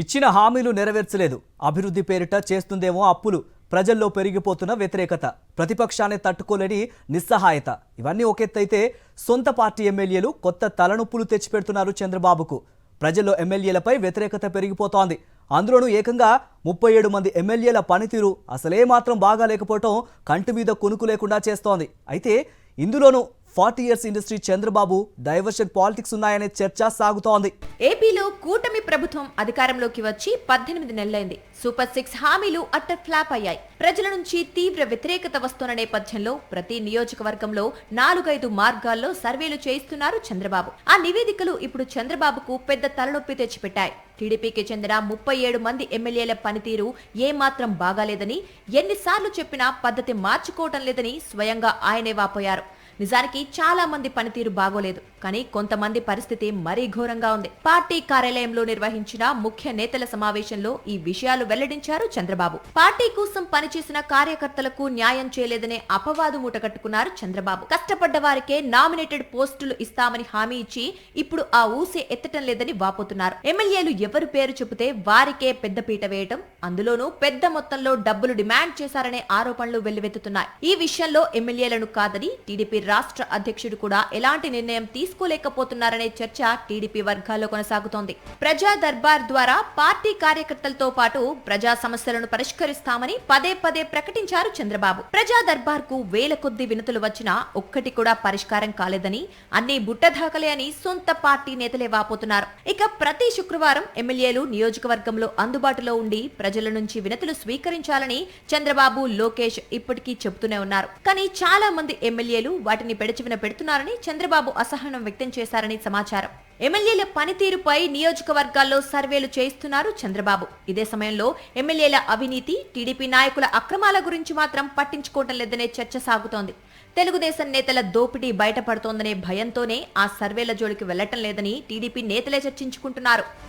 ఇచ్చిన హామీలు నెరవేర్చలేదు. అభివృద్ధి పేరిట చేస్తుందేమో అప్పులు. ప్రజల్లో పెరిగిపోతున్న వ్యతిరేకత, ప్రతిపక్షాన్ని తట్టుకోలేని నిస్సహాయత ఇవన్నీ ఒకెత్తైతే సొంత పార్టీ ఎమ్మెల్యేలు కొత్త తలనొప్పులు తెచ్చిపెడుతున్నారు చంద్రబాబుకు. ప్రజల్లో ఎమ్మెల్యేలపై వ్యతిరేకత పెరిగిపోతోంది. అందులోనూ ఏకంగా 37 మంది ఎమ్మెల్యేల పనితీరు అసలే మాత్రం బాగా లేకపోవటం కంటి మీద కునుకు లేకుండా చేస్తోంది. అయితే ఇందులోనూ 40 years industry Chandrababu diversion politics ఉన్నాయనే చర్చ సాగుతోంది. ఏపీలో కూటమి ప్రభుత్వం అధికారంలోకి వచ్చి 18 నెలలైంది. సూపర్ 6 హామీలు అట్టర్ ఫ్లాప్ అయ్యాయి. ప్రజల నుంచి తీవ్ర వ్యతిరేకత వస్తున్న నేపథ్యంలో ప్రతి నియోజకవర్గంలో 4-5 మార్గాల్లో సర్వేలు చేయిస్తున్నారు చంద్రబాబు. ఆ నివేదికలు ఇప్పుడు చంద్రబాబుకు పెద్ద తలనొప్పి తెచ్చిపెట్టాయి. టీడీపీకి చెందిన 37 మంది ఎమ్మెల్యేల పనితీరు ఏమాత్రం బాగాలేదని, ఎన్నిసార్లు చెప్పినా పద్ధతి మార్చుకోవటం లేదని స్వయంగా ఆయనే వాపోయారు. నిజానికి చాలా మంది పనితీరు బాగోలేదు, కానీ కొంతమంది పరిస్థితి మరీ ఘోరంగా ఉంది. పార్టీ కార్యాలయంలో నిర్వహించిన ముఖ్య నేతల సమావేశంలో ఈ విషయాలు వెల్లడించారు చంద్రబాబు. పార్టీ కోసం పనిచేసిన కార్యకర్తలకు న్యాయం చేయలేదనే అపవాదు మూటగట్టుకున్నారు చంద్రబాబు. కష్టపడ్డ వారికే నామినేటెడ్ పోస్టులు ఇస్తామని హామీ ఇచ్చి ఇప్పుడు ఆ ఊసే ఎత్తటం లేదని వాపోతున్నారు. ఎమ్మెల్యేలు ఎవరు పేరు చెబితే వారికే పెద్ద పీట వేయటం, అందులోనూ పెద్ద మొత్తంలో డబ్బులు డిమాండ్ చేశారనే ఆరోపణలు వెల్లువెత్తుతున్నాయి. ఈ విషయంలో ఎమ్మెల్యేలను కాదని టీడీపీ రాష్ట్ర అధ్యక్షుడు కూడా ఎలాంటి నిర్ణయం తీసుకోలేకపోతున్నారనే చర్చ టీడీపీ వర్గాల్లో కొనసాగుతోంది. ప్రజా దర్బార్ ద్వారా పార్టీ కార్యకర్తలతో పాటు ప్రజా సమస్యలను పరిష్కరిస్తామని పదే పదే ప్రకటించారు చంద్రబాబు. ప్రజా దర్బార్ కు వేల కొద్ది వినతులు వచ్చినా ఒక్కటి కూడా పరిష్కారం కాలేదని, అన్ని బుట్టదాఖలే అని సొంత పార్టీ నేతలే వాపోతున్నారు. ఇక ప్రతి శుక్రవారం ఎమ్మెల్యేలు నియోజకవర్గంలో అందుబాటులో ఉండి ప్రజల నుంచి వినతులు స్వీకరించాలని చంద్రబాబు, లోకేష్ ఇప్పటికీ చెబుతూనే ఉన్నారు. కానీ చాలా మంది ఎమ్మెల్యేలు వాటిని పెడచెవిన పెడుతున్నారని చంద్రబాబు అసహనం వ్యక్తం చేశారని సమాచారం. ఎమ్మెల్యేల పనితీరుపై నియోజకవర్గాల్లో సర్వేలు చేయిస్తున్నారు చంద్రబాబు. ఇదే సమయంలో ఎమ్మెల్యేల అవినీతి, టీడీపీ నాయకుల అక్రమాల గురించి మాత్రం పట్టించుకోవటం లేదనే చర్చ సాగుతోంది. తెలుగుదేశం నేతల దోపిడీ బయటపడుతోందనే భయంతోనే ఆ సర్వేల జోలికి వెళ్లటం లేదని టీడీపీ నేతలే చర్చించుకుంటున్నారు.